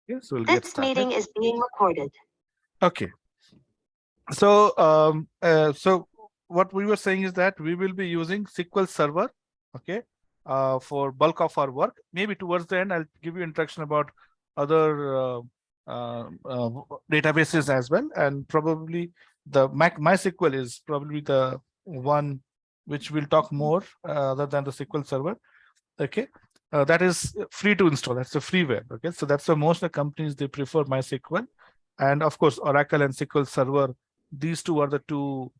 Okay, so we'll get This started. meeting is being recorded. Okay. So, so what we were saying is that we will be using SQL Server, okay, for bulk of our work. Maybe towards the end, I'll give you introduction about other databases as well, and probably the MySQL is probably the one which we'll talk more other than the SQL Server. Okay, that is free to install. That's the freeware. Okay, so that's the most of the companies they prefer MySQL, and of course Oracle and SQL Server. These two are the two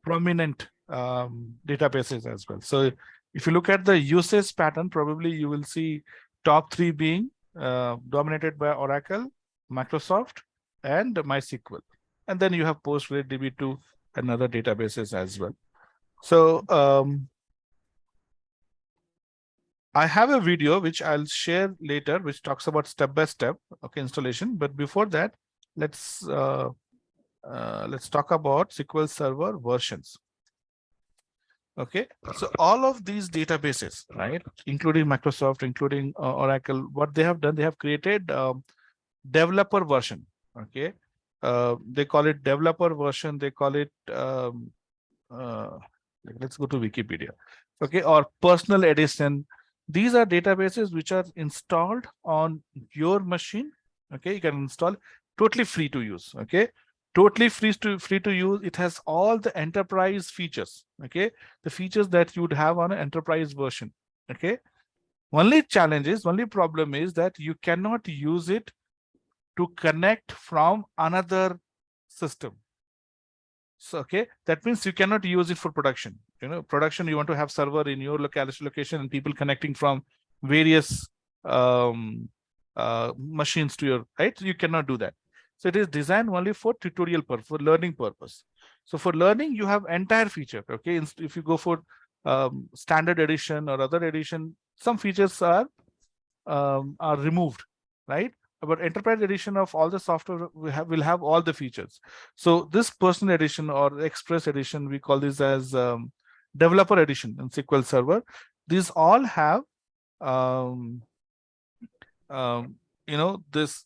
prominent databases as well. So if you look at the usage pattern, probably you will see top three being dominated by Oracle, Microsoft, and MySQL, and then you have PostgreDB2 and other databases as well. So I have a video which I'll share later, which talks about step by step, okay, installation. But before that, let's let's talk about SQL Server versions. Okay, so all of these databases, right, including Microsoft, including Oracle, what they have done, they have created developer version. Okay, they call it developer version. They call it let's go to Wikipedia. Okay, or personal edition. These are databases which are installed on your machine. Okay, you can install totally free to use. Okay, totally free to use. It has all the enterprise features. Okay, the features that you would have on an enterprise version. Okay, only problem is that you cannot use it to connect from another system. So, okay, that means you cannot use it for production. Production, you want to have server in your location and people connecting from various machines to your, right? So you cannot do that. So it is designed only for tutorial purpose, for learning purpose. So for learning, you have entire feature. Okay, if you go for standard edition or other edition, some features are removed, right? But enterprise edition of all the software will have all the features. So this personal edition or express edition, we call this as developer edition in SQL Server. These all have um, this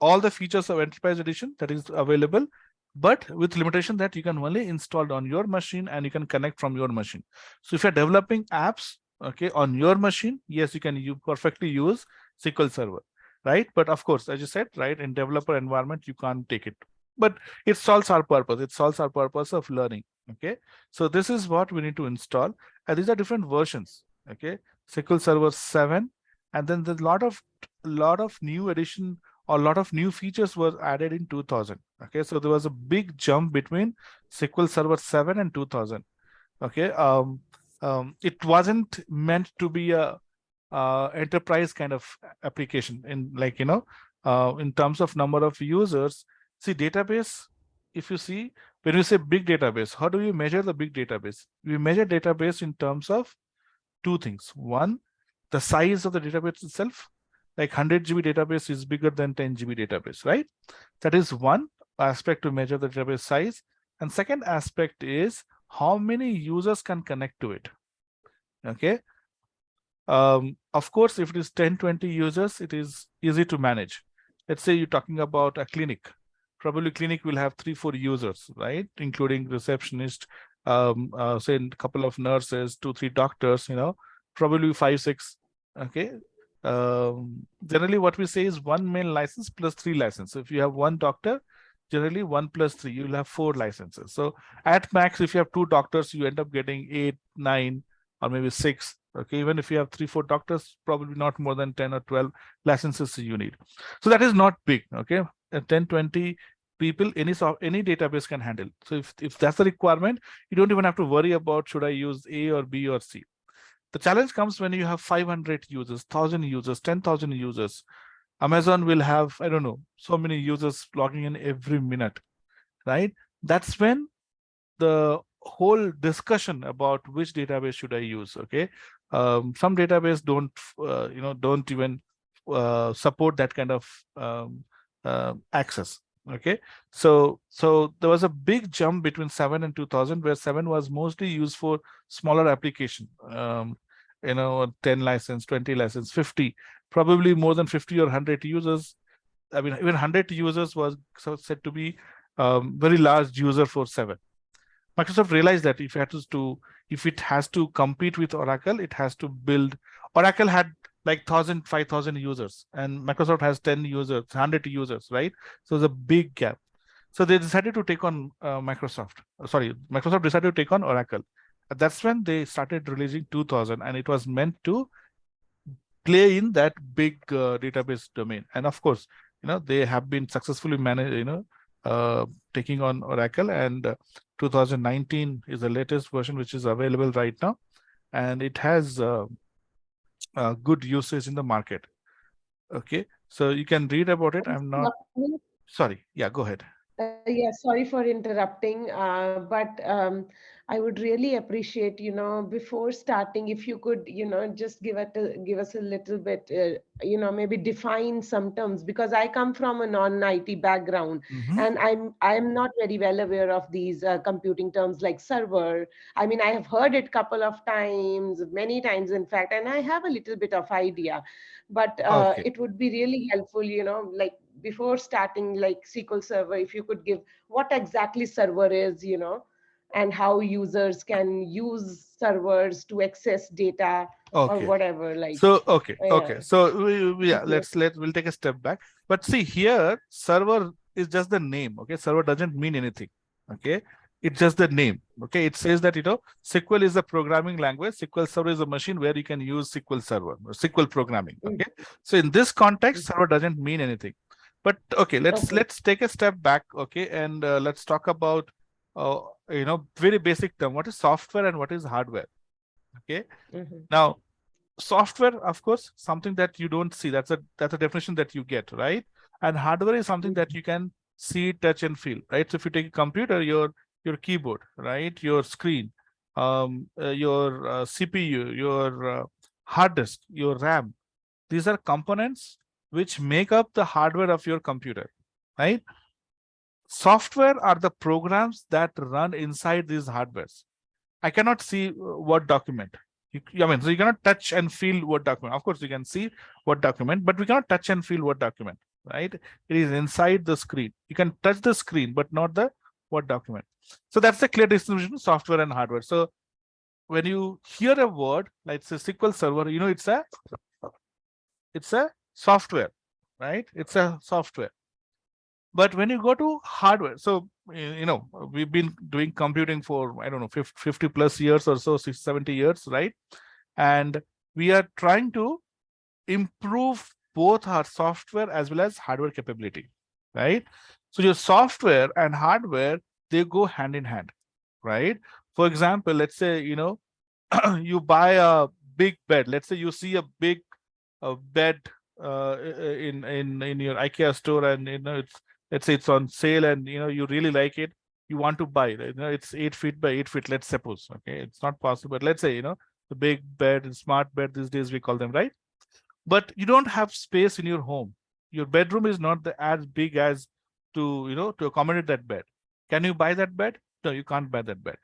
all the features of enterprise edition that is available, but with limitation that you can only install on your machine and you can connect from your machine. So if you're developing apps, okay, on your machine, yes, you perfectly use SQL Server, right? But of course, as you said, right, in developer environment, you can't take it. But it solves our purpose. It solves our purpose of learning. Okay, so this is what we need to install, and these are different versions. Okay, SQL Server 7, and then there's a lot of new addition or a lot of new features were added in 2000. Okay, so there was a big jump between SQL Server 7 and 2000. Okay, it wasn't meant to be a enterprise kind of application in, like, in terms of number of users. See, database, if you see, when you say big database, how do you measure the big database? We measure database in terms of two things. One, the size of the database itself, like 100 GB database is bigger than 10 GB database, right? That is one aspect to measure the database size. And second aspect is how many users can connect to it. Okay. Of course, if it is 10, 20 users, it is easy to manage. Let's say you're talking about a clinic. Probably clinic will have 3, 4 users, right? Including receptionist, say a couple of nurses, 2, 3 doctors, probably 5, 6. Okay. Generally what we say is one main license plus 3 licenses. So if you have one doctor, generally 1 plus 3, you'll have 4 licenses. So at max, if you have 2 doctors, you end up getting 8, 9, or maybe 6. Okay, even if you have 3, 4 doctors, probably not more than 10 or 12 licenses you need. So that is not big. Okay, 10, 20 people, any database can handle. So if that's the requirement, you don't even have to worry about should I use A or B or C. The challenge comes when you have 500 users, 1,000 users, 10,000 users. Amazon will have, I don't know, so many users logging in every minute, right? That's when the whole discussion about which database should I use. Okay, some database don't even support that kind of access. Okay, so there was a big jump between 7 and 2000, where 7 was mostly used for smaller application. 10 license, 20 license, 50, probably more than 50 or 100 users. I mean, even 100 users was said to be very large user for 7. Microsoft realized that if it has to compete with Oracle, it has to build. Oracle had like 1,000, 5,000 users, and Microsoft has 10 users, 100 users, right? So there's a big gap. So they decided to take on Microsoft. Sorry, Microsoft decided to take on Oracle. That's when they started releasing 2000, and it was meant to play in that big database domain. And of course, they have been successfully managed, taking on Oracle, and 2019 is the latest version which is available right now, and it has good usage in the market. Okay, so you can read about it. I'm not sorry. Yeah, go ahead. Yeah, sorry for interrupting, but I would really appreciate, before starting, if you could, just give us a little bit, maybe define some terms, because I come from a non-IT background, Mm-hmm. and I'm not very well aware of these computing terms like server. I mean, I have heard it couple of times, many times, in fact, and I have a little bit of idea, but Okay. it would be really helpful, like before starting, like SQL Server, if you could give what exactly server is, and how users can use servers to access data or Okay. whatever, like, So okay, yeah. okay. So yeah, Okay. we'll take a step back. But see here, server is just the name. Okay, server doesn't mean anything. Okay, it's just the name. Okay, it says that SQL is a programming language. SQL Server is a machine where you can use SQL Server or SQL programming. Mm, Okay, so in this context, mm. server doesn't mean anything. But okay, let's Okay. let's take a step back. Okay, and let's talk about very basic term. What is software and what is hardware? Okay, Mhm. now software, of course, something that you don't see. That's a definition that you get, right? And hardware is something that Mhm. you can see, touch, and feel, right? So if you take a computer, your keyboard, right, your screen, your CPU, your hard disk, your RAM, these are components which make up the hardware of your computer, right? Software are the programs that run inside these hardwares. I cannot see Word document. I mean, so you cannot touch and feel Word document. Of course, you can see Word document, but we cannot touch and feel Word document, right? It is inside the screen. You can touch the screen, but not the Word document. So that's the clear distinction, software and hardware. So when you hear a word like say SQL Server, it's a software, right? It's a software. But when you go to hardware, so we've been doing computing for I don't know 50 plus years or so, 60, 70 years, right? And we are trying to improve both our software as well as hardware capability, right? So your software and hardware, they go hand in hand, right? For example, let's say you buy a big bed. Let's say you see a big bed in your IKEA store, and it's, let's say it's on sale, and you really like it. You want to buy it. It's 8 feet by 8 feet. Let's suppose. Okay, it's not possible. But let's say the big bed and smart bed these days we call them, right? But you don't have space in your home. Your bedroom is not as big as to accommodate that bed. Can you buy that bed? No, you can't buy that bed.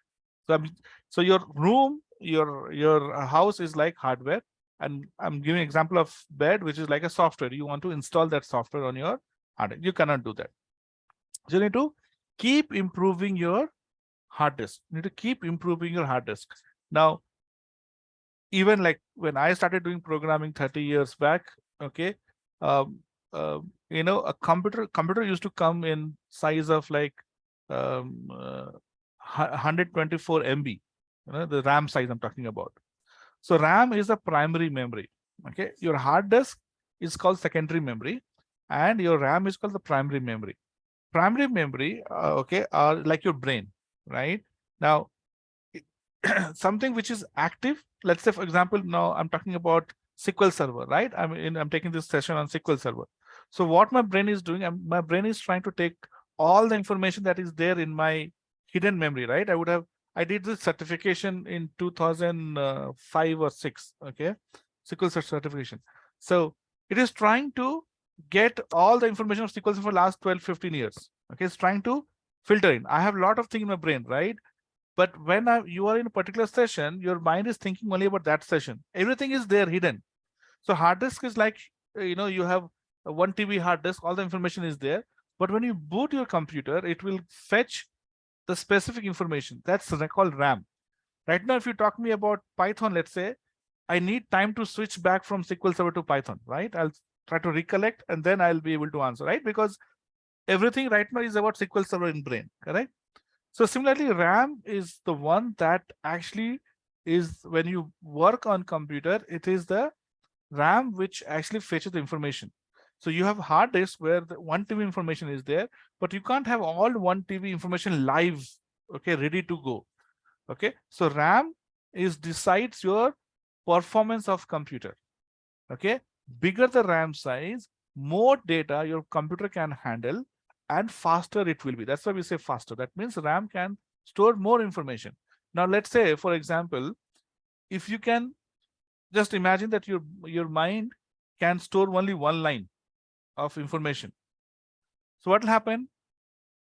So so your room, your house is like hardware, and I'm giving an example of bed, which is like a software. You want to install that software on your hardware. You cannot do that. So you need to keep improving your hard disk. You need to keep improving your hard disk. Now, even like when I started doing programming 30 years back, okay, um, a computer used to come in size of like 124 MB, the RAM size I'm talking about. So RAM is a primary memory. Okay, your hard disk is called secondary memory, and your RAM is called the primary memory. Primary memory, okay, are like your brain, right? Now, something which is active. Let's say, for example, now I'm talking about SQL Server, right? I'm taking this session on SQL Server. So what my brain is doing, my brain is trying to take all the information that is there in my hidden memory, right? I did this certification in 2005 or 6, okay, SQL certification. So it is trying to get all the information of SQL Server for last 12, 15 years. Okay, it's trying to filter in. I have a lot of things in my brain, right? But when you are in a particular session, your mind is thinking only about that session. Everything is there hidden. So hard disk is like, you have 1 TB hard disk, all the information is there. But when you boot your computer, it will fetch the specific information. That's called RAM. Right now, if you talk me about Python, let's say, I need time to switch back from SQL Server to Python, right? I'll try to recollect and then I'll be able to answer, right? Because everything right now is about SQL Server in brain, correct? So similarly, RAM is the one that actually is, when you work on computer, it is the RAM which actually fetches the information. So you have hard disk where the 1 TB information is there, but you can't have all 1 TB information live, okay, ready to go. Okay, so RAM is decides your performance of computer. Okay, bigger the RAM size, more data your computer can handle and faster it will be. That's why we say faster. That means RAM can store more information. Now let's say, for example, if you can just imagine that your mind can store only one line of information. So what will happen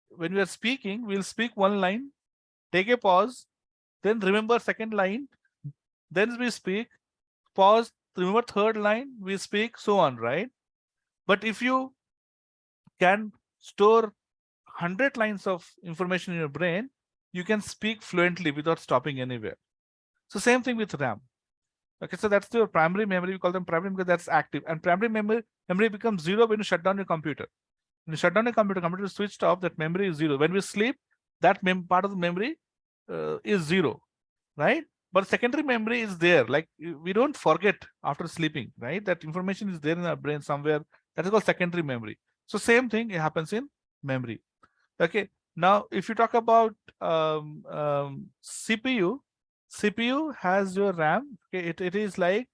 when we are speaking? We'll speak one line, take a pause, then remember second line, then we speak, pause, remember third line, we speak, so on, right? But if you can store 100 lines of information in your brain, you can speak fluently without stopping anywhere. So same thing with RAM. Okay, so that's your primary memory. We call them primary because that's active. And primary memory becomes zero when you shut down your computer. When you shut down your computer is switched off, that memory is zero. When we sleep, that part of the memory is zero, right? But secondary memory is there. Like, we don't forget after sleeping, right? That information is there in our brain somewhere. That is called secondary memory. So same thing happens in memory. Okay. Now, if you talk about CPU has your RAM. Okay, it is like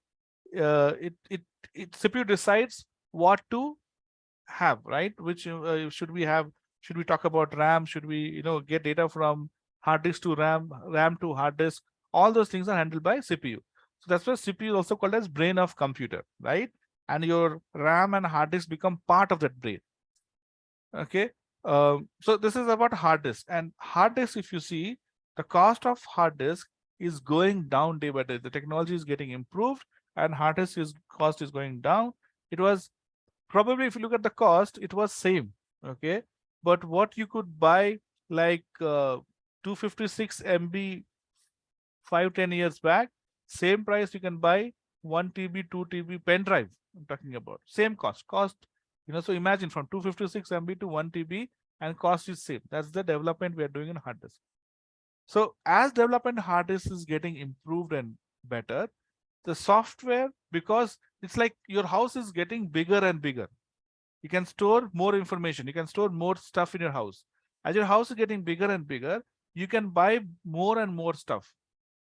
CPU decides what to have, right? Which should we have? Should we talk about RAM? Should we, get data from hard disk to RAM, RAM to hard disk? All those things are handled by CPU. So that's why CPU is also called as brain of computer, right? And your RAM and hard disk become part of that brain. Okay. So this is about hard disk. And hard disk, if you see, the cost of hard disk is going down day by day. The technology is getting improved and hard disk cost is going down. It was probably, if you look at the cost, it was same. Okay. But what you could buy, like 256 MB 5-10 years back, same price you can buy 1 TB 2 TB pen drive. I'm talking about same cost. So imagine from 256 MB to 1 TB and cost is same. That's the development we are doing in hard disk. So as development hard disk is getting improved and better, the software, because it's like your house is getting bigger and bigger. You can store more information. You can store more stuff in your house. As your house is getting bigger and bigger, you can buy more and more stuff,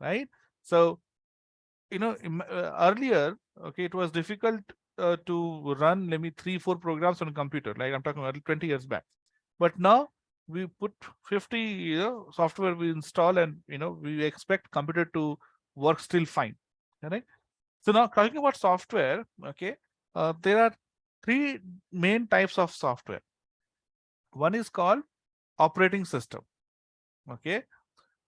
right? So, earlier, okay, it was difficult to run maybe 3-4 programs on a computer. Like I'm talking about 20 years back. But now we put 50 software we install, and we expect computer to work still fine. Right? So now talking about software, okay, there are three main types of software. One is called operating system. Okay,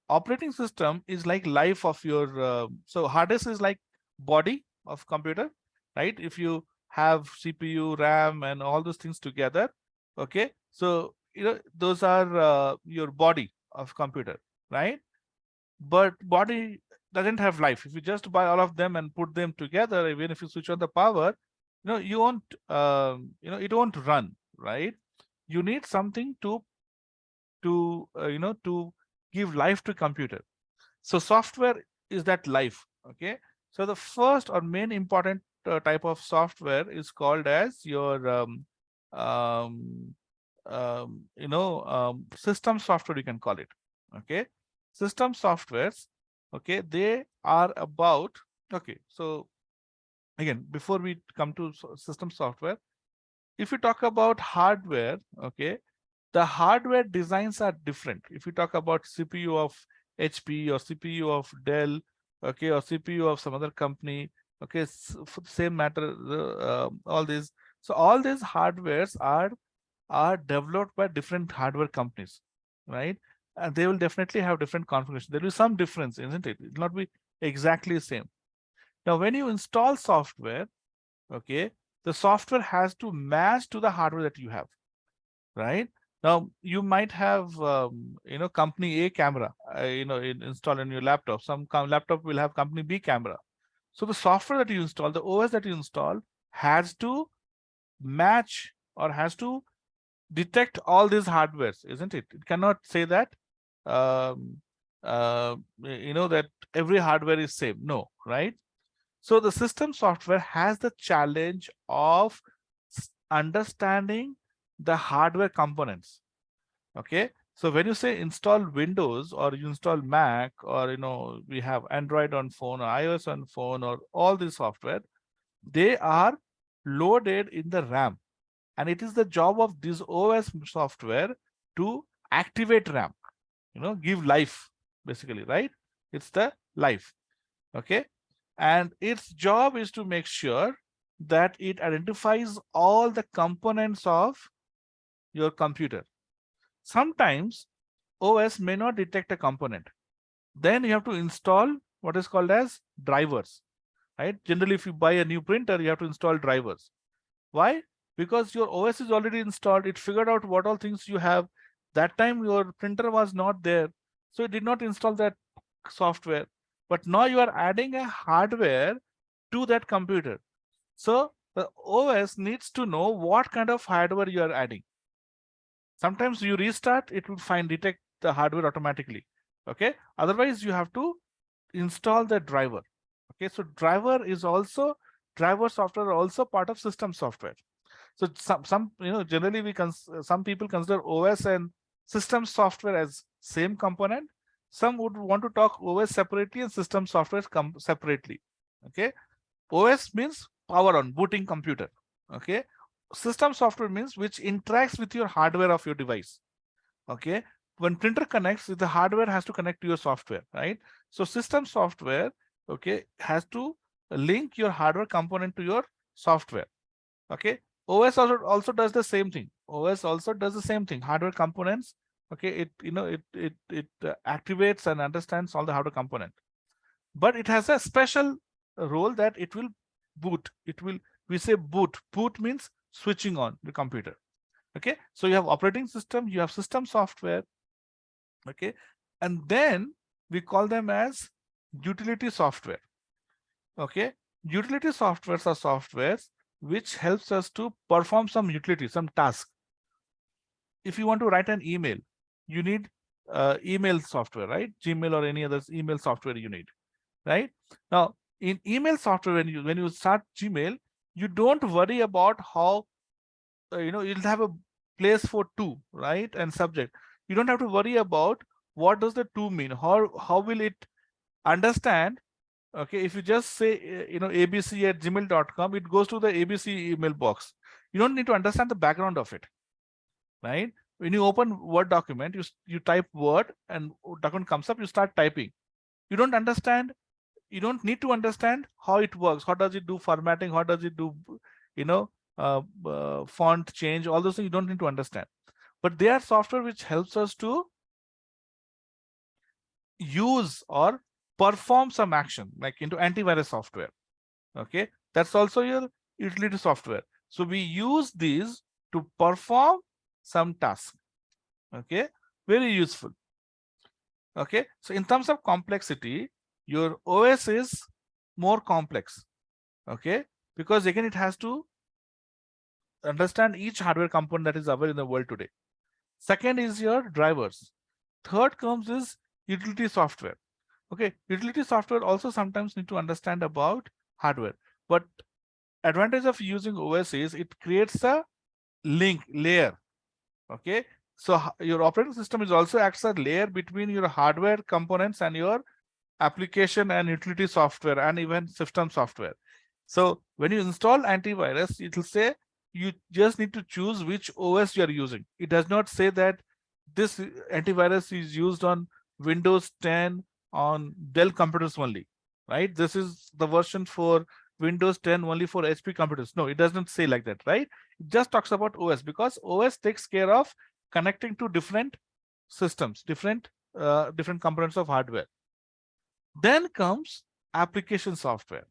operating system is like life of your so hard disk is like body of computer, right? If you have CPU, RAM, and all those things together, okay, so those are your body of computer, right? But body doesn't have life. If you just buy all of them and put them together, even if you switch on the power, you won't it won't run, right? You need something to give life to computer. So software is that life. Okay, so the first or main important type of software is called as your um, system software, you can call it. Okay, system softwares, okay, they are about, okay, so again, before we come to system software, if you talk about hardware, okay, the hardware designs are different. If you talk about CPU of HP or CPU of Dell, okay, or CPU of some other company, okay, for the same matter, all these, so all these hardwares are developed by different hardware companies, right? And they will definitely have different configuration. There will be some difference, isn't it? It will not be exactly the same. Now, when you install software, okay, the software has to match to the hardware that you have, right? Now you might have company A camera, installed in your laptop. Some laptop will have company B camera. So the software that you install, the OS that you install, has to match or has to detect all these hardwares, isn't it? It cannot say that um, that every hardware is same. No, right? So the system software has the challenge of understanding the hardware components. Okay. So when you say install Windows or you install Mac, or we have Android on phone or iOS on phone or all this software, they are loaded in the RAM. And it is the job of this OS software to activate RAM, give life, basically, right? It's the life. Okay. And its job is to make sure that it identifies all the components of your computer. Sometimes OS may not detect a component. Then you have to install what is called as drivers, right? Generally, if you buy a new printer, you have to install drivers. Why? Because your OS is already installed. It figured out what all things you have. That time your printer was not there, so it did not install that software. But now you are adding a hardware to that computer. So the OS needs to know what kind of hardware you are adding. Sometimes you restart, it will detect the hardware automatically. Okay. Otherwise, you have to install the driver. Okay. So driver software are also part of system software. So some generally some people consider OS and system software as same component. Some would want to talk OS separately and system software separately. Okay. OS means power on, booting computer. Okay. System software means which interacts with your hardware of your device. Okay. When printer connects, the hardware has to connect to your software, right? So system software, okay, has to link your hardware component to your software. Okay. OS also does the same thing. OS also does the same thing. Hardware components. Okay. It activates and understands all the hardware component, but it has a special role that it will boot. We say boot. Boot means switching on the computer. Okay. So you have operating system, you have system software. Okay. And then we call them as utility software. Okay. Utility softwares are softwares which helps us to perform some utility, some task. If you want to write an email, you need email software, right? Gmail or any other email software you need, right? Now, in email software, when you start Gmail, you don't worry about how you'll have a place for to, right, and subject. You don't have to worry about what does the to mean. How will it understand? Okay, if you just say abc@gmail.com, it goes to the ABC email box. You don't need to understand the background of it, right? When you open Word document, you type Word and document comes up, you start typing. You don't understand, you don't need to understand how it works. How does it do formatting? How does it do font change? All those things you don't need to understand. But they are software which helps us to use or perform some action, like into antivirus software. Okay, that's also your utility software. So we use these to perform some task. Okay, very useful. Okay, so in terms of complexity, your OS is more complex. Okay, because again, it has to understand each hardware component that is available in the world today. Second is your drivers. Third comes is utility software. Okay, utility software also sometimes need to understand about hardware, but advantage of using OS is it creates a link layer. Okay, so your operating system is also acts as a layer between your hardware components and your application and utility software and even system software. So when you install antivirus, it will say you just need to choose which OS you are using. It does not say that this antivirus is used on Windows 10 on Dell computers only, right? This is the version for Windows 10 only for HP computers. No, it doesn't say like that, right? It just talks about OS because OS takes care of connecting to different systems, different components of hardware. Then comes application software.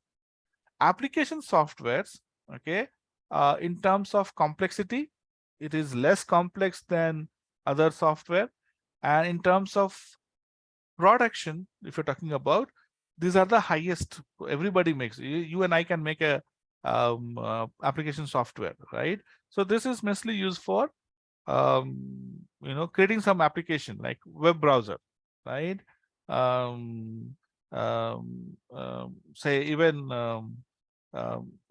Application softwares, okay, In terms of complexity, it is less complex than other software. And in terms of production, if you're talking about, these are the highest everybody makes. You and I can make a application software, right? So this is mostly used for creating some application like web browser, right? um, Say even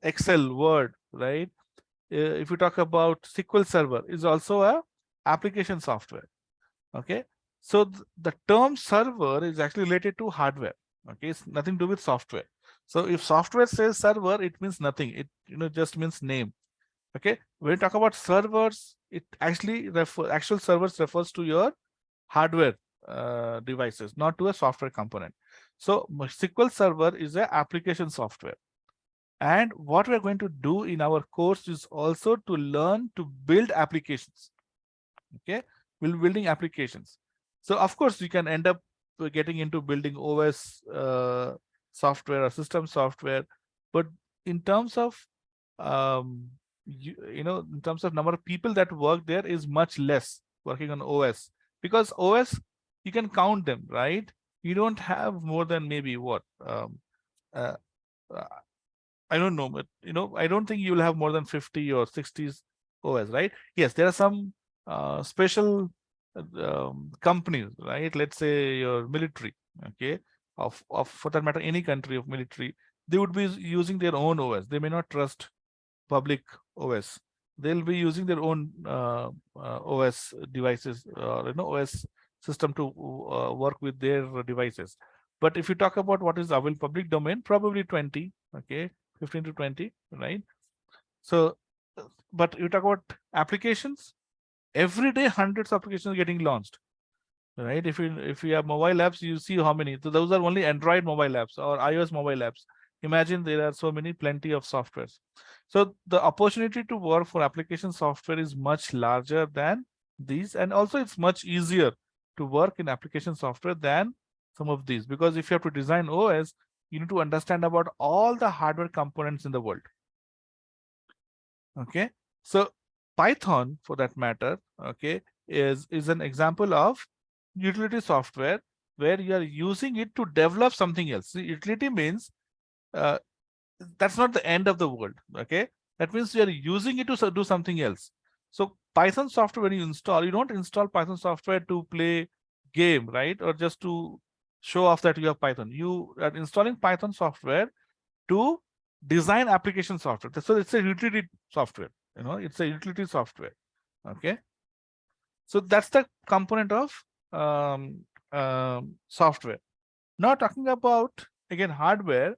Excel, Word, right? If you talk about SQL Server, is also a application software. Okay, so the term server is actually related to hardware. Okay, it's nothing to do with software. So if software says server, it means nothing. It just means name. Okay, when you talk about servers, it actually actual servers refers to your hardware devices, not to a software component. So SQL Server is an application software. And what we're going to do in our course is also to learn to build applications. Okay, we'll building applications. So of course you can end up getting into building OS software or system software, but in terms of in terms of number of people that work there is much less working on OS, because OS you can count them, right? You don't have more than maybe what uh, uh, I don't know, but I don't think you'll have more than 50 or 60 OS, right? Yes, there are some special companies, right? Let's say your military, okay, of for that matter, any country of military, they would be using their own OS. They may not trust public OS. They'll be using their own OS devices, or OS system to work with their devices. But if you talk about what is available public domain, probably 20, okay, 15 to 20, right? So, but you talk about applications, every day hundreds of applications are getting launched, right? If you have mobile apps, you see how many. So those are only Android mobile apps or iOS mobile apps. Imagine there are so many, plenty of softwares. So the opportunity to work for application software is much larger than these, and also it's much easier to work in application software than some of these, because if you have to design OS, you need to understand about all the hardware components in the world. Okay, so Python, for that matter, okay, is an example of utility software where you are using it to develop something else. See, utility means uh, that's not the end of the world. Okay, that means you are using it to do something else. So Python software, when you install, you don't install Python software to play game, right? Or just to show off that you have Python. You are installing Python software to design application software. So it's a utility software. It's a utility software. Okay, so that's the component of software. Now talking about again hardware,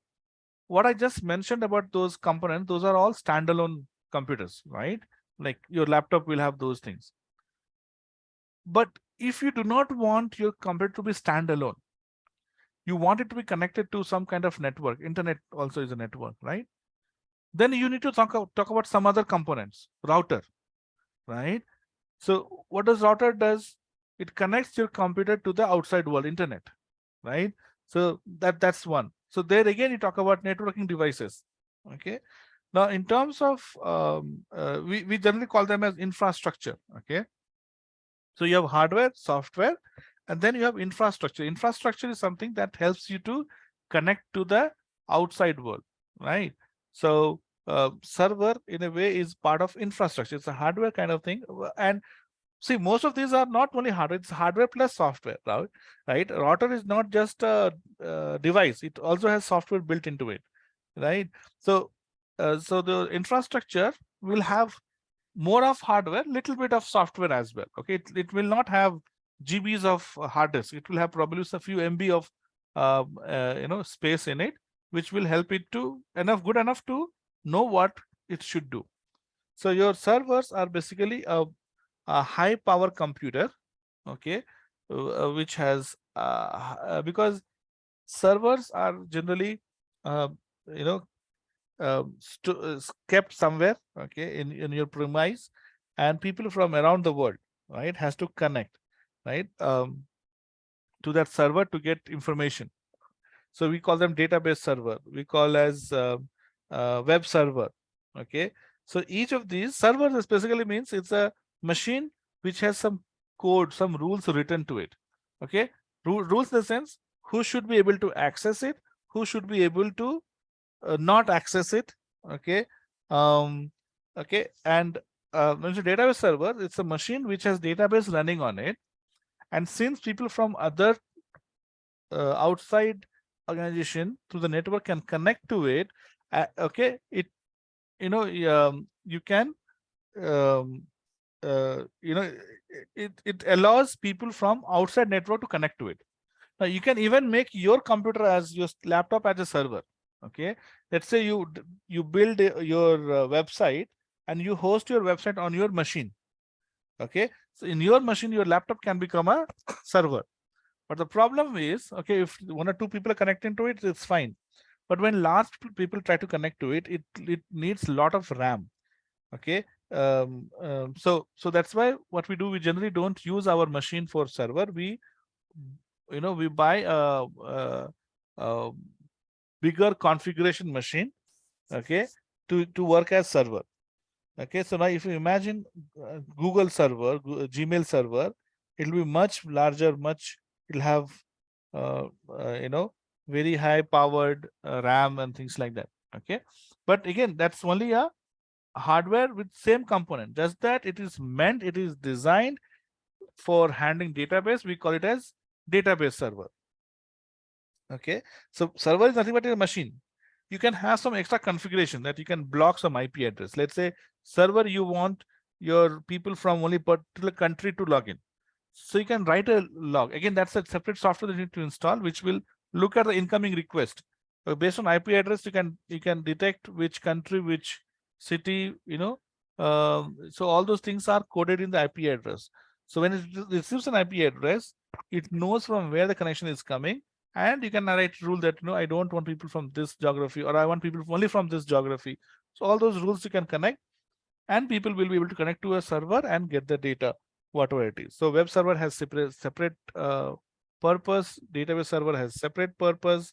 what I just mentioned about those components, those are all standalone computers, right? Like your laptop will have those things. But if you do not want your computer to be standalone, you want it to be connected to some kind of network. Internet also is a network, right? Then you need to talk about some other components. Router, right? So what does router does? It connects your computer to the outside world, internet, right? So that's one. So there again, you talk about networking devices. Okay. Now, in terms of we generally call them as infrastructure. Okay. So you have hardware, software, and then you have infrastructure. Infrastructure is something that helps you to connect to the outside world, right? So server in a way is part of infrastructure. It's a hardware kind of thing. And see, most of these are not only hardware, it's hardware plus software, right? Right? Router is not just a device, it also has software built into it, right? So so the infrastructure will have more of hardware, little bit of software as well. Okay, it will not have GBs of hard disk. It will have probably a few MB of space in it, which will help it to good enough to know what it should do. So your servers are basically a high power computer, okay, which has because servers are generally uh, you know kept somewhere, okay, in your premise, and people from around the world, right, has to connect, right, to that server to get information. So we call them database server, we call as web server. Okay, So each of these servers basically means it's a machine which has some code, some rules written to it. Okay, rules in the sense who should be able to access it, who should be able to not access it. Okay, um, okay, and when it's a database server, it's a machine which has database running on it, and since people from other outside organization through the network can connect to it, okay, it you can um, it allows people from outside network to connect to it. Now you can even make your computer as your laptop as a server. Okay, let's say you build your website and you host your website on your machine. Okay, so in your machine your laptop can become a server. But the problem is, okay, if one or two people are connecting to it, it's fine. But when large people try to connect to it, it needs a lot of RAM. Okay, so that's why what we do, we generally don't use our machine for server. We buy a bigger configuration machine, okay, to work as server. Okay, so now if you imagine Google server, Gmail server, it'll be much larger, it'll have uh, very high powered RAM and things like that. Okay, but again, that's only a hardware with same component, just that it is designed for handling database. We call it as database server. Okay, so server is nothing but a machine. You can have some extra configuration that you can block some IP address. Let's say server, you want your people from only particular country to log in, so you can write a log. Again, that's a separate software that you need to install, which will look at the incoming request. Based on IP address, you can detect which country, which city, so all those things are coded in the IP address. So when it receives an IP address, it knows from where the connection is coming, and you can write rule that I don't want people from this geography, or I want people only from this geography. So all those rules you can connect, and people will be able to connect to a server and get the data, whatever it is. So web server has separate purpose, database server has separate purpose,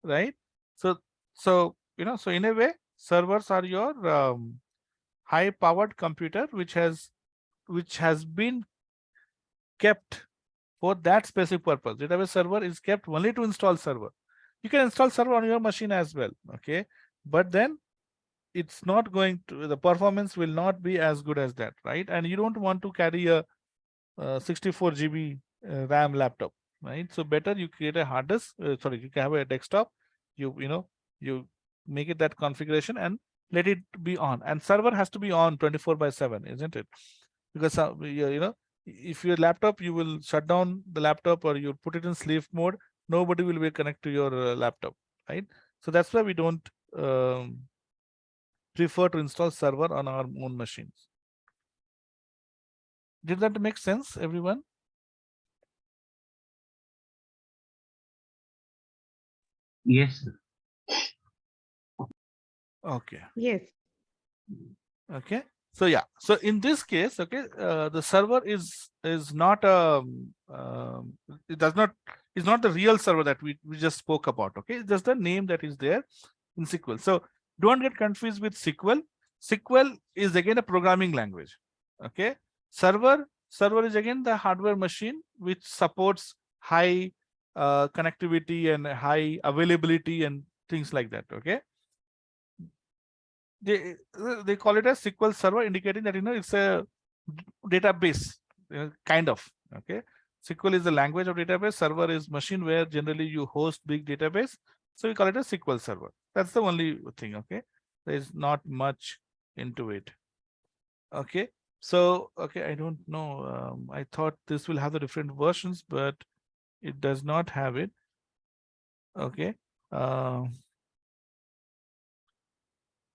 right? So so in a way, servers are your high powered computer which has been kept for that specific purpose. Database server is kept only to install server. You can install server on your machine as well, okay, but then it's not going to, the performance will not be as good as that, right? And you don't want to carry a 64 GB RAM laptop, right? So better you create a hard disk, sorry, you can have a desktop, you make it that configuration and let it be on. And server has to be on 24/7, isn't it? Because if your laptop, you will shut down the laptop or you put it in sleep mode, nobody will be connect to your laptop, right? So that's why we don't prefer to install server on our own machines. Did that make sense, everyone? Yes, sir. Okay. Yes. Okay. So yeah. So in this case, okay, the server is not it does not is not the real server that we just spoke about. Okay, it's just the name that is there in SQL. So don't get confused with SQL. SQL is again a programming language. Okay. Server is again the hardware machine which supports high connectivity and high availability and things like that. Okay. They call it a SQL Server, indicating that it's a database, kind of. Okay, SQL is the language of database. Server is machine where generally you host big database. So we call it a SQL Server. That's the only thing. Okay, there is not much into it. Okay, so okay, I don't know. I thought this will have the different versions, but it does not have it. Okay.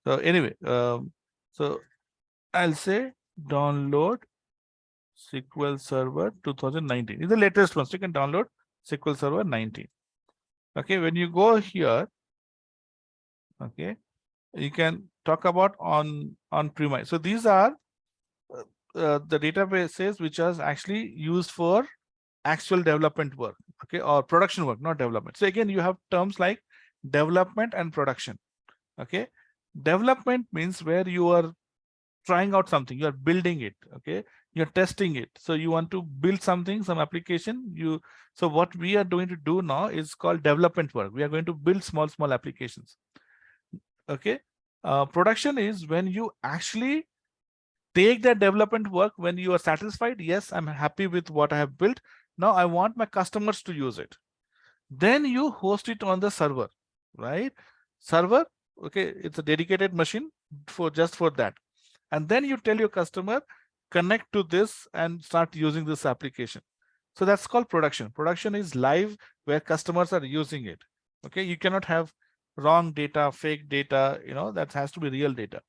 So anyway, so I'll say download SQL Server 2019. Is the latest one. So you can download SQL Server 19. Okay, when you go here, okay, you can talk about on-premise. So these are the databases which are actually used for actual development work, okay, or production work, not development. So again, you have terms like development and production. Okay, development means where you are trying out something, you're building it, okay, you're testing it. So you want to build something, some application. So what we are going to do now is called development work. We are going to build small applications. Okay. Production is when you actually take that development work, when you are satisfied, yes, I'm happy with what I have built, now I want my customers to use it. Then you host it on the server, right? Server, okay, it's a dedicated machine for just for that. And then you tell your customer, connect to this and start using this application. So that's called production. Production is live, where customers are using it. Okay, you cannot have wrong data, fake data, that has to be real data.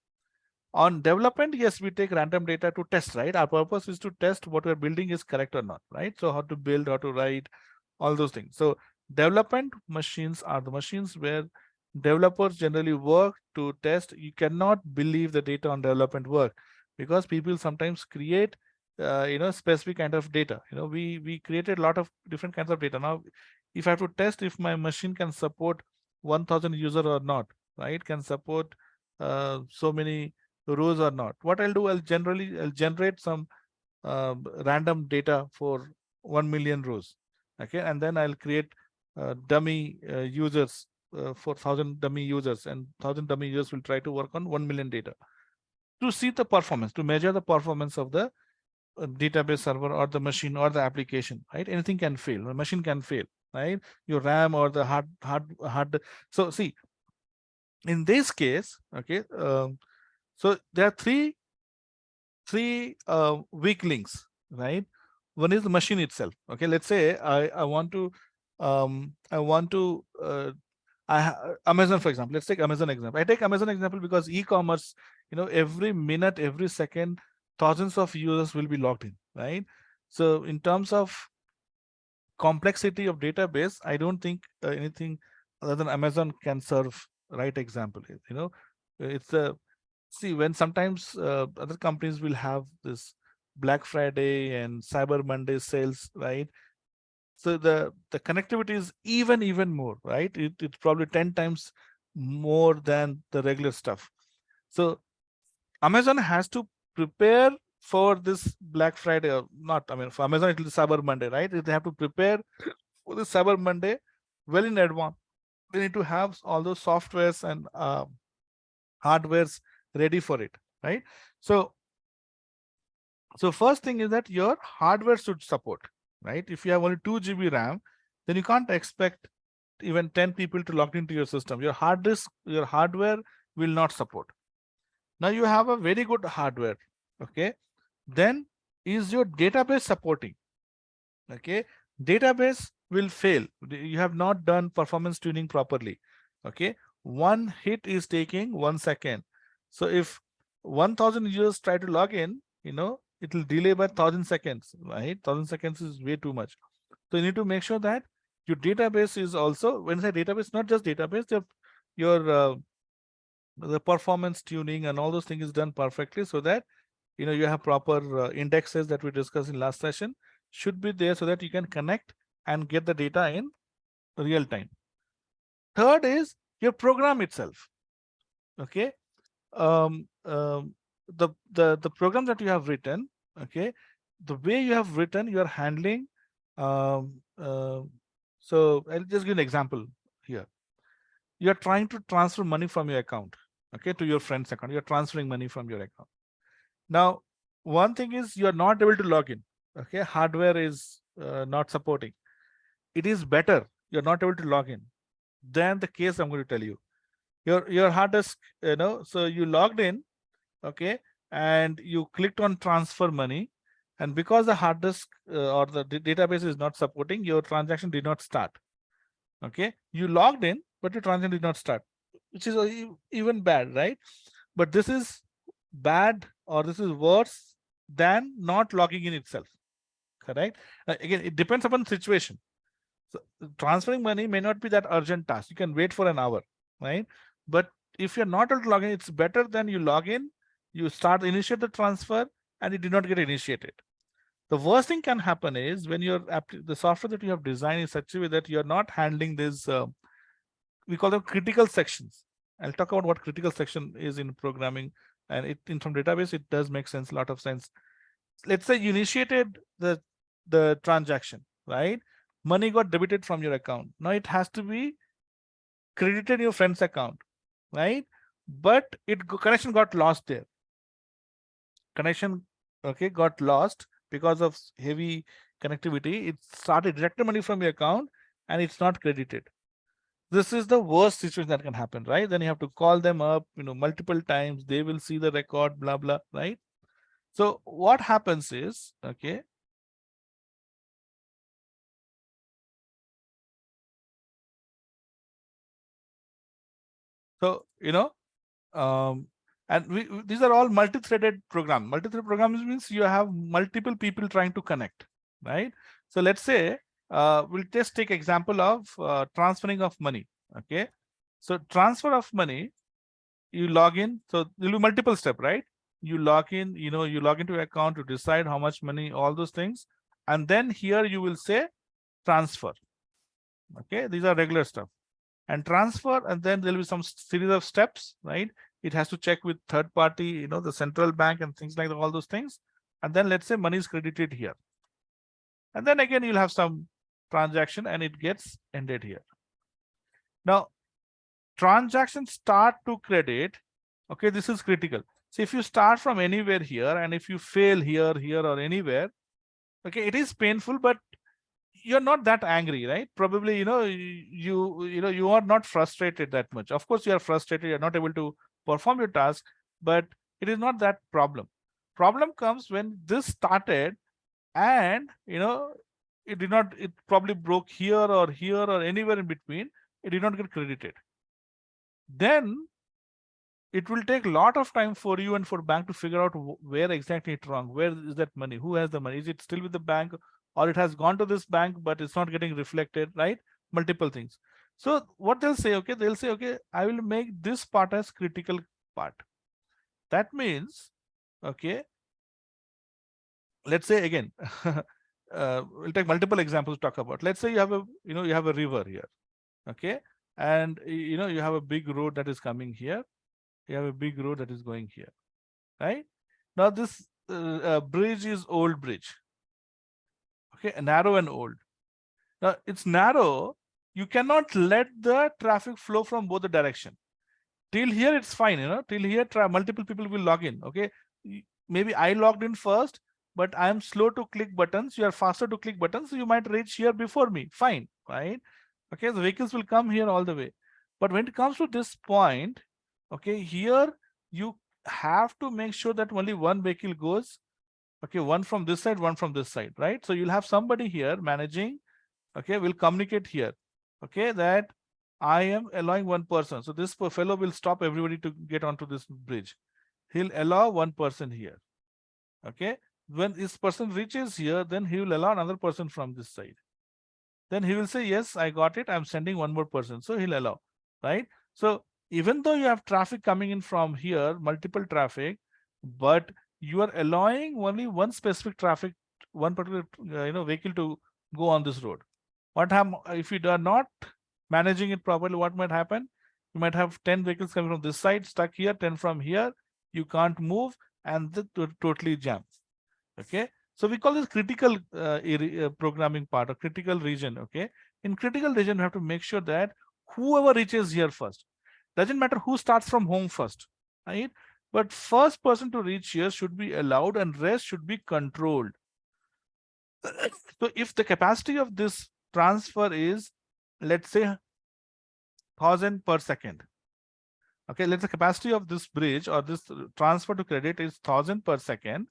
On development, yes, we take random data to test, right? Our purpose is to test what we're building is correct or not, right? So how to build, how to write, all those things. So development machines are the machines where developers generally work to test. You cannot believe the data on development work, because people sometimes create specific kind of data. We created a lot of different kinds of data. Now if I have to test if my machine can support 1000 user or not, right, can support so many rows or not, what I'll do, I'll generate some random data for 1 million rows, okay, and then I'll create dummy users for 1000 dummy users, and 1000 dummy users will try to work on 1 million data to see the performance, to measure the performance of the database server or the machine or the application, right? Anything can fail, the machine can fail, right? Your RAM or the hard. So see, in this case, okay, so there are three weak links, right? One is the machine itself. Okay, let's say I want to Amazon, for example. Let's take Amazon example. I take Amazon example because e-commerce, every minute, every second, thousands of users will be logged in, right? So in terms of complexity of database, I don't think anything other than Amazon can serve right example. It's a see, when sometimes other companies will have this Black Friday and Cyber Monday sales, right? So the connectivity is even more, right? It's probably 10 times more than the regular stuff. So Amazon has to prepare for this Black Friday, or not. I mean, for Amazon, it will be Cyber Monday, right? They have to prepare for the Cyber Monday well in advance. They need to have all those softwares and hardwares ready for it, right? So first thing is that your hardware should support, right? If you have only 2 GB RAM, then you can't expect even 10 people to log into your system. Your hard disk, your hardware will not support. Now you have a very good hardware, okay? Then is your database supporting? Okay, database will fail. You have not done performance tuning properly. Okay, one hit is taking 1 second. So if 1000 users try to log in, it will delay by 1000 seconds, right? 1000 seconds is way too much. So you need to make sure that your database is also, when I say database, not just database, your the performance tuning and all those things is done perfectly, so that you have proper indexes that we discussed in last session should be there, so that you can connect and get the data in real time. Third is your program itself. Okay, the program that you have written, okay, the way you have written, you are handling. Um, uh, so I'll just give an example here. You are trying to transfer money from your account, okay, to your friend's account. You are transferring money from your account. Now, one thing is you are not able to log in. Okay, hardware is not supporting. It is better you're not able to log in than the case I'm going to tell you. Your hard disk, so you logged in, okay, and you clicked on transfer money, and because the hard disk or the database is not supporting, your transaction did not start. Okay, you logged in, but your transaction did not start, which is even bad, right? But this is bad, or this is worse than not logging in itself. Correct. Again, it depends upon the situation. So transferring money may not be that urgent task. You can wait for an hour, right? But if you're not able to log in, it's better than you log in, you initiate the transfer, and it did not get initiated. The worst thing can happen is when the software that you have designed is such a way that you're not handling this, we call them critical sections. I'll talk about what critical section is in programming and in from database, it does make sense, a lot of sense. Let's say you initiated the transaction, right? Money got debited from your account. Now it has to be credited in your friend's account, right? But connection got lost there. Connection, okay, got lost because of heavy connectivity. It started deducting money from your account and it's not credited. This is the worst situation that can happen, right? Then you have to call them up, multiple times. They will see the record, blah blah, right? So what happens is, okay, so and these are all multi-threaded program. Multi-threaded programs means you have multiple people trying to connect, right? So let's say we'll just take example of transferring of money. Okay, so transfer of money, you log in. So there'll be multiple step, right? You log in, you log into your account to decide how much money, all those things, and then here you will say transfer. Okay, these are regular stuff. And transfer, and then there'll be some series of steps, right? It has to check with third party, the central bank and things like that, all those things. And then let's say money is credited here. And then again, you'll have some transaction and it gets ended here. Now, transactions start to credit. Okay, this is critical. So if you start from anywhere here and if you fail here, or anywhere, okay, it is painful, but you're not that angry, right? Probably, you are not frustrated that much. Of course, you are frustrated, you're not able to perform your task, but it is not that problem. Problem comes when this started and, it probably broke here or anywhere in between. It did not get credited. Then it will take a lot of time for you and for bank to figure out where exactly it's wrong. Where is that money? Who has the money? Is it still with the bank, or it has gone to this bank, but it's not getting reflected, right? Multiple things. So what they'll say, okay, I will make this part as critical part. That means, okay, let's say again, we'll take multiple examples to talk about. Let's say you have a river here, okay, and you have a big road that is coming here. You have a big road that is going here, right? Now this bridge is old bridge, okay, narrow and old. Now it's narrow. You cannot let the traffic flow from both the direction. Till here it's fine, till here multiple people will log in, okay. Maybe I logged in first, but I am slow to click buttons. You are faster to click buttons, so you might reach here before me, fine, right? Okay, the vehicles will come here all the way. But when it comes to this point, okay, here you have to make sure that only one vehicle goes, okay, one from this side, one from this side, right? So you'll have somebody here managing, okay, will communicate here, okay, that I am allowing one person. So this fellow will stop everybody to get onto this bridge. He'll allow one person here, okay. When this person reaches here, then he will allow another person from this side. Then he will say, yes, I got it, I'm sending one more person, so he'll allow, right? So even though you have traffic coming in from here, multiple traffic, but you are allowing only one specific traffic, one particular vehicle to go on this road. What happens if you are not managing it properly? What might happen? You might have 10 vehicles coming from this side stuck here, 10 from here. You can't move, and the totally jam. Okay, so we call this critical programming part, or critical region. Okay, in critical region, we have to make sure that whoever reaches here first, doesn't matter who starts from home first, right? But first person to reach here should be allowed, and rest should be controlled. So if the capacity of this transfer is, let's say, 1,000 per second. Okay, let's the capacity of this bridge or this transfer to credit is 1,000 per second.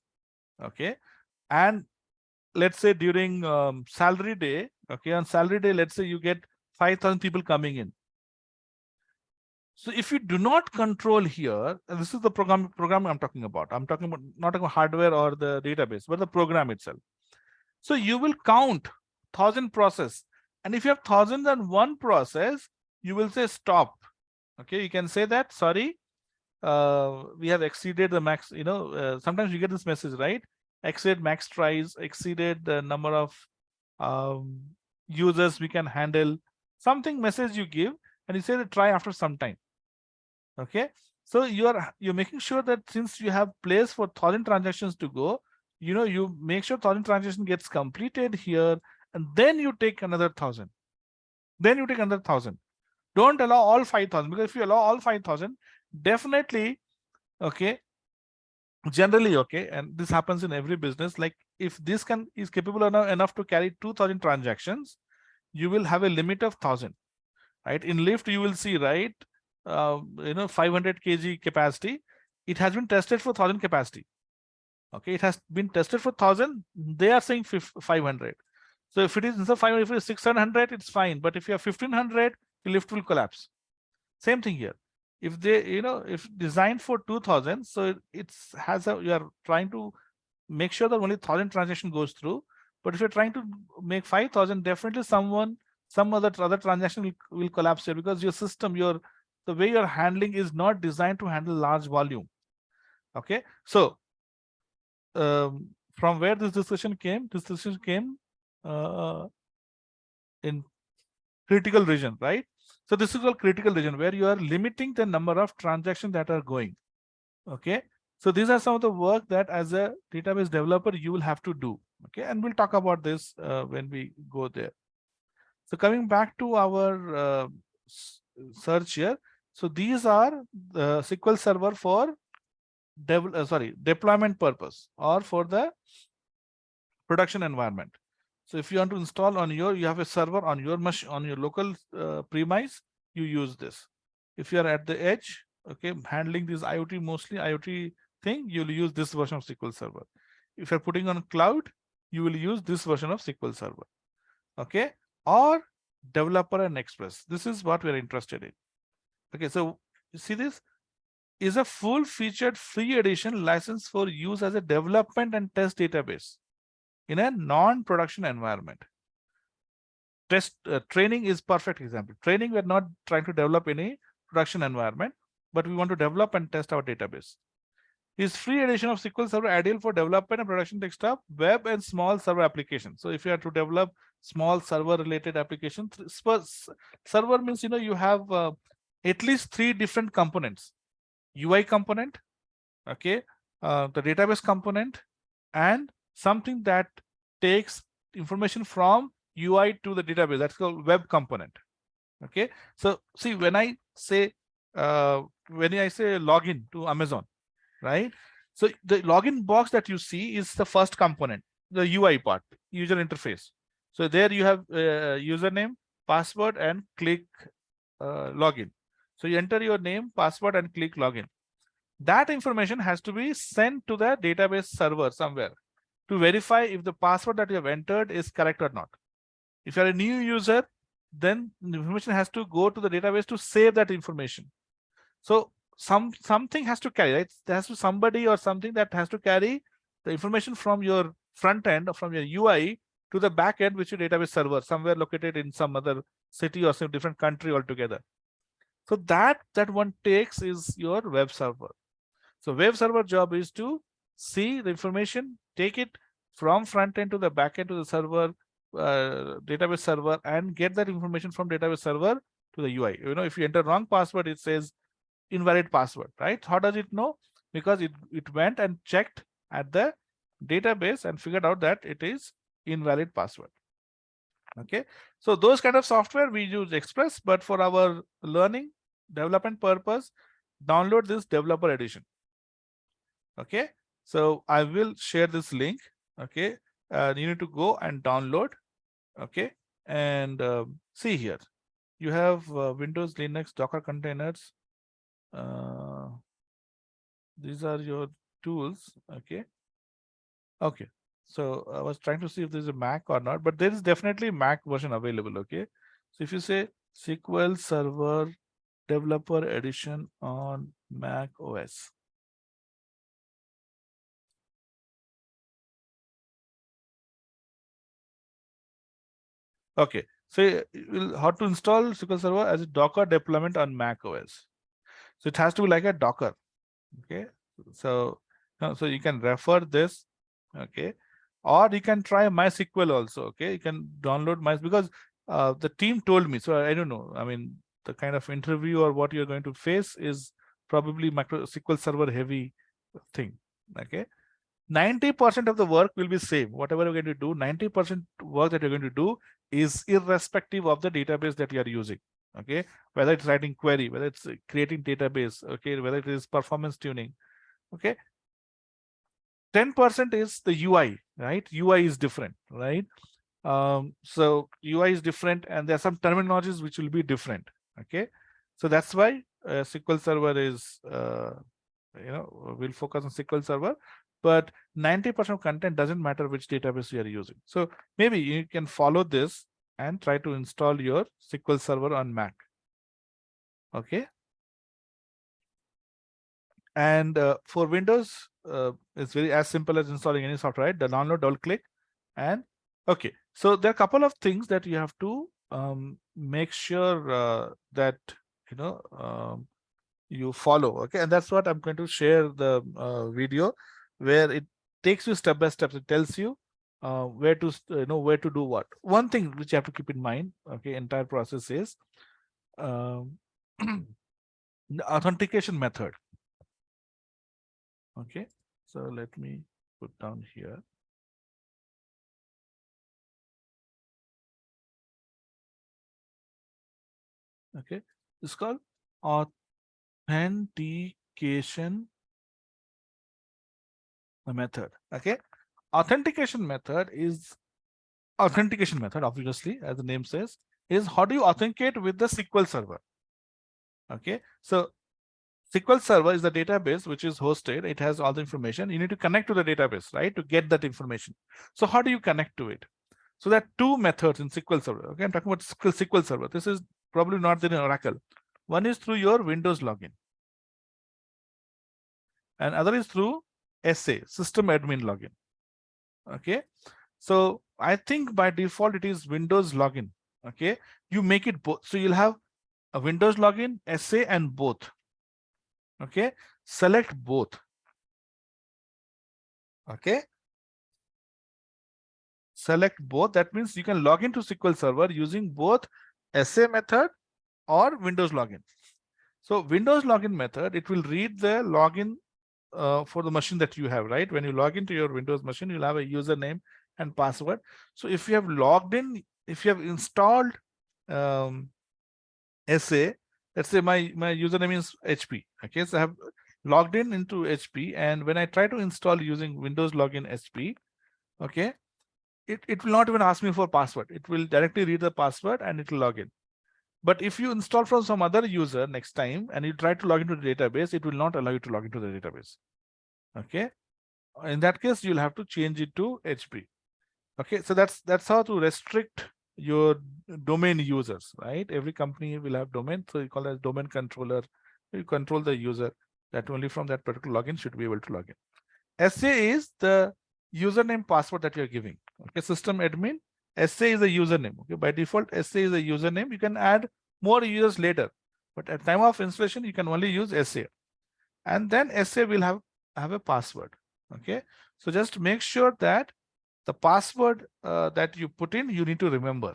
Okay, and let's say during salary day, okay, on salary day, let's say you get 5,000 people coming in. So if you do not control here, and this is the program I'm talking about. I'm talking about not talking about hardware or the database, but the program itself. So you will count 1,000 process, and if you have 1,001 process, you will say stop. Okay, you can say that, sorry, we have exceeded the max. Sometimes you get this message, right? Exceed max tries, exceeded the number of users we can handle. Something message you give, and you say that try after some time. Okay, So you're making sure that since you have place for 1,000 transactions to go, you make sure 1,000 transaction gets completed here, and then you take another 1,000. Then you take another 1,000. Don't allow all 5,000, because if you allow all 5,000, definitely, okay, generally, okay, and this happens in every business. Like if this is capable enough to carry 2,000 transactions, you will have a limit of 1,000, right? In lift, you will see, right? 500 kg capacity. It has been tested for 1,000 capacity. Okay, it has been tested for 1,000. They are saying 500. So if it is instead of 500, if it is 600, it's fine. But if you have 1,500, the lift will collapse. Same thing here. If if designed for 2,000, so you are trying to make sure that only 1,000 transaction goes through. But if you're trying to make 5,000, definitely some other transaction will collapse here, because your system, the way you're handling is not designed to handle large volume. Okay, so from where this discussion came? This discussion came in critical region, right? So this is called critical region, where you are limiting the number of transactions that are going. Okay, so these are some of the work that as a database developer you will have to do. Okay, and we'll talk about this when we go there. So coming back to our search here, so these are the SQL Server for deployment purpose or for the production environment. So if you want to install you have a server on your machine, on your local premise, you use this. If you are at the edge, okay, handling this mostly IoT thing, you'll use this version of SQL Server. If you're putting on cloud, you will use this version of SQL Server. Okay, or developer and express. This is what we're interested in. Okay, so you see, this is a full-featured free edition license for use as a development and test database in a non-production environment. Training is perfect example. Training, we're not trying to develop any production environment, but we want to develop and test our database. Is free edition of SQL Server ideal for development and production desktop, web, and small server applications. So if you have to develop small server related applications, server means you have at least 3 different components: UI component, okay, the database component, and something that takes information from UI to the database. That's called web component. Okay, so see, when I say login to Amazon, right? So the login box that you see is the first component, the UI part, user interface. So there you have username, password, and click login. So you enter your name, password, and click login. That information has to be sent to the database server somewhere to verify if the password that you have entered is correct or not. If you're a new user, then the information has to go to the database to save that information. So something has to carry, right? There has to somebody or something that has to carry the information from your front end or from your UI to the back end, which is database server, somewhere located in some other city or some different country altogether. So that one takes is your web server. So web server job is to see the information, take it from front end to the back end to the server, database server, and get that information from database server to the UI. If you enter wrong password, it says invalid password, right? How does it know? Because it went and checked at the database and figured out that it is invalid password. Okay, so those kind of software we use Express, but for our learning development purpose, download this developer edition. Okay, so I will share this link. Okay, you need to go and download. Okay, and see here, you have Windows, Linux, Docker containers. These are your tools. Okay. Okay. So I was trying to see if there's a Mac or not, but there is definitely Mac version available. Okay. So if you say SQL Server Developer Edition on Mac OS. Okay. So how to install SQL Server as a Docker deployment on Mac OS. So it has to be like a Docker. Okay. So you can refer this. Okay. Or you can try MySQL also. Okay. You can download because the team told me. So I don't know. I mean, the kind of interview or what you're going to face is probably micro SQL Server heavy thing. Okay, 90% of the work will be same. Whatever you're going to do, 90% work that you're going to do is irrespective of the database that you are using. Okay, whether it's writing query, whether it's creating database, okay, whether it is performance tuning. Okay, 10% is the UI, right? UI is different, right? So UI is different, and there are some terminologies which will be different. Okay, so that's why SQL Server is, we'll focus on SQL Server, but 90% of content doesn't matter which database you are using. So maybe you can follow this and try to install your SQL Server on Mac. Okay. And for Windows, it's very as simple as installing any software, right? The download, double click, and okay. So there are a couple of things that you have to make sure that you follow. Okay, and that's what I'm going to share the video where it takes you step by step. It tells you where to where to do what. One thing which you have to keep in mind, okay, entire process is the authentication method. Okay, so let me put down here. Okay, it's called authentication method. Okay, authentication method, obviously, as the name says, is how do you authenticate with the SQL Server. Okay, so SQL Server is the database which is hosted. It has all the information. You need to connect to the database, right, to get that information. So how do you connect to it? So there are two methods in SQL Server. Okay, I'm talking about SQL Server. This is probably not in Oracle. One is through your Windows login, and other is through SA, System Admin Login. Okay, so I think by default it is Windows login. Okay, you make it both. So you'll have a Windows login, SA, and both. Okay, select both. Okay, select both. That means you can log into SQL Server using both SA method or Windows login. So Windows login method, it will read the login for the machine that you have, right? When you log into your Windows machine, you'll have a username and password. So if you have logged in, if you have installed SA, let's say my username is HP. Okay, so I have logged in into HP, and when I try to install using Windows login HP, okay, it will not even ask me for password. It will directly read the password and it will log in. But if you install from some other user next time and you try to log into the database, it will not allow you to log into the database. Okay, in that case, you'll have to change it to HP. Okay, so that's how to restrict your domain users, right? Every company will have domain, so you call it as domain controller. You control the user that only from that particular login should be able to log in. SA is the username password that you're giving. Okay, system admin, SA is the username. Okay, by default, SA is the username. You can add more users later, but at time of installation, you can only use SA. And then SA will have a password. Okay, so just make sure that the password that you put in, you need to remember.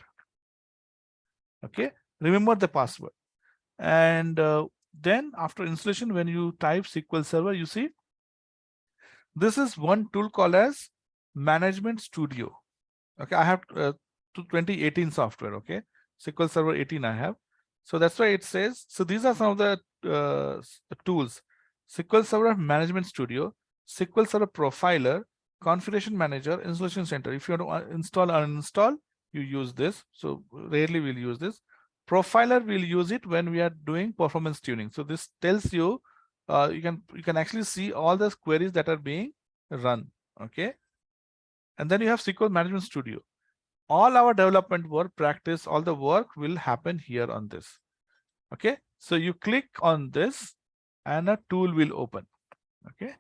Okay, remember the password. And then after installation, when you type SQL Server, you see this is one tool called as Management Studio. Okay, I have 2018 software. Okay, SQL Server 18 I have. So that's why it says, so these are some of the tools: SQL Server Management Studio, SQL Server Profiler, Configuration Manager, Installation Center. If you want to install or uninstall, you use this. So rarely we'll use this. Profiler, we'll use it when we are doing performance tuning. So this tells you, you can actually see all the queries that are being run. Okay, and then you have SQL Management Studio. All our development work, practice, all the work will happen here on this. Okay, so you click on this and a tool will open. Okay,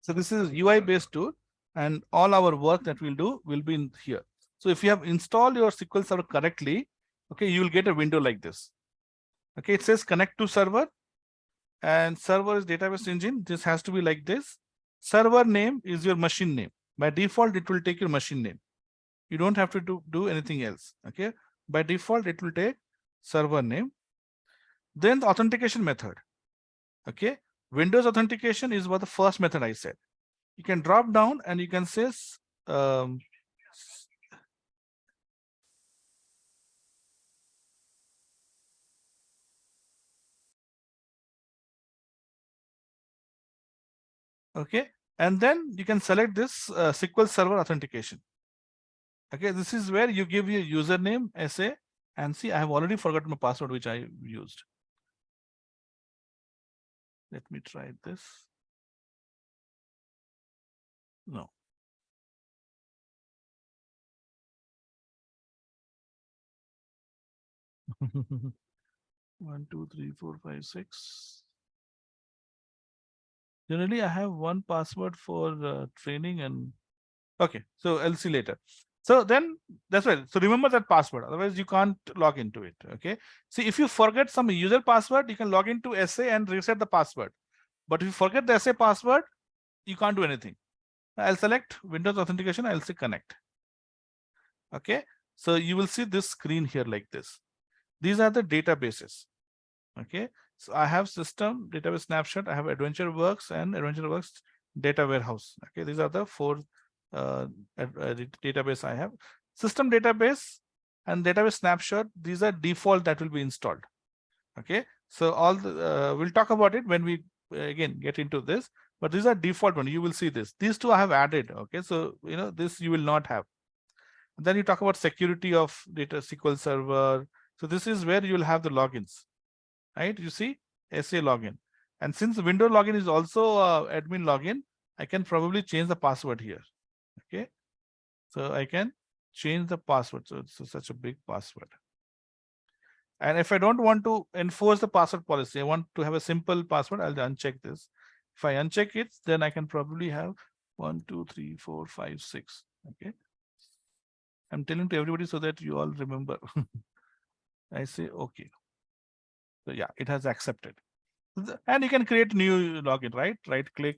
so this is UI based tool, and all our work that we'll do will be in here. So if you have installed your SQL Server correctly, okay, you will get a window like this. Okay, it says connect to server, and server is database engine. This has to be like this. Server name is your machine name. By default, it will take your machine name. You don't have to do anything else. Okay. By default, it will take server name. Then the authentication method. Okay. Windows authentication is what the first method I said. You can drop down and you can say um, okay, and then you can select this SQL Server authentication. Okay, this is where you give your username, SA, and see, I have already forgotten my password which I used. Let me try this. No. One, two, three, four, five, six. Generally, I have one password for training and okay, so I'll see later. So then that's right. So remember that password, otherwise you can't log into it. Okay. See, if you forget some user password, you can log into SA and reset the password. But if you forget the SA password, you can't do anything. I'll select Windows authentication, I'll say connect. Okay. So you will see this screen here like this. These are the databases. Okay. So I have system, database snapshot, I have AdventureWorks and AdventureWorks data warehouse. Okay. These are the four database I have. System database and database snapshot, these are default that will be installed. Okay. So all the, we'll talk about it when we again get into this, but these are default one. You will see this. These two I have added. Okay. So, you know, this you will not have. Then you talk about security of data SQL Server. So this is where you will have the logins, right? You see SA login. And since window login is also admin login, I can probably change the password here. Okay. So I can change the password. So it's such a big password. And if I don't want to enforce the password policy, I want to have a simple password, I'll uncheck this. If I uncheck it, then I can probably have 1, 2, 3, 4, 5, 6. Okay. I'm telling to everybody so that you all remember. I say, okay. So yeah, it has accepted. And you can create new login, right? Right click,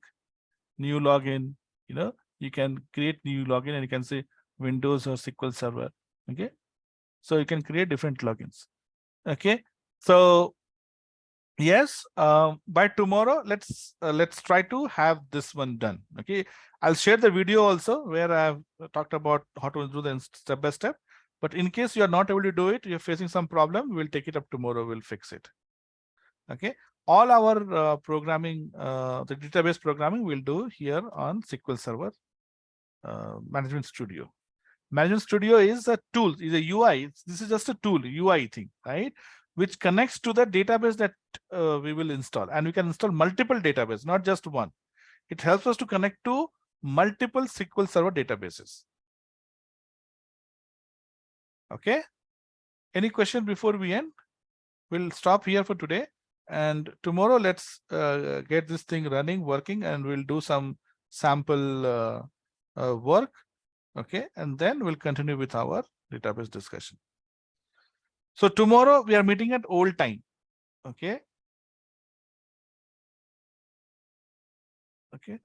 new login, you know, you can create new login and you can say Windows or SQL Server. Okay. So you can create different logins. Okay. So yes, by tomorrow, let's try to have this one done. Okay. I'll share the video also where I've talked about how to do the step by step. But in case you're not able to do it, you're facing some problem, we'll take it up tomorrow, we'll fix it. Okay. All our programming, the database programming we'll do here on SQL Server Management Studio. Management Studio is a tool, is a UI. This is just a tool, UI thing, right? Which connects to the database that we will install. And we can install multiple databases, not just one. It helps us to connect to multiple SQL Server databases. Okay. Any question before we end? We'll stop here for today. And tomorrow, let's get this thing running, working, and we'll do some sample work. Okay. And then we'll continue with our database discussion. So tomorrow we are meeting at old time. Okay. Okay.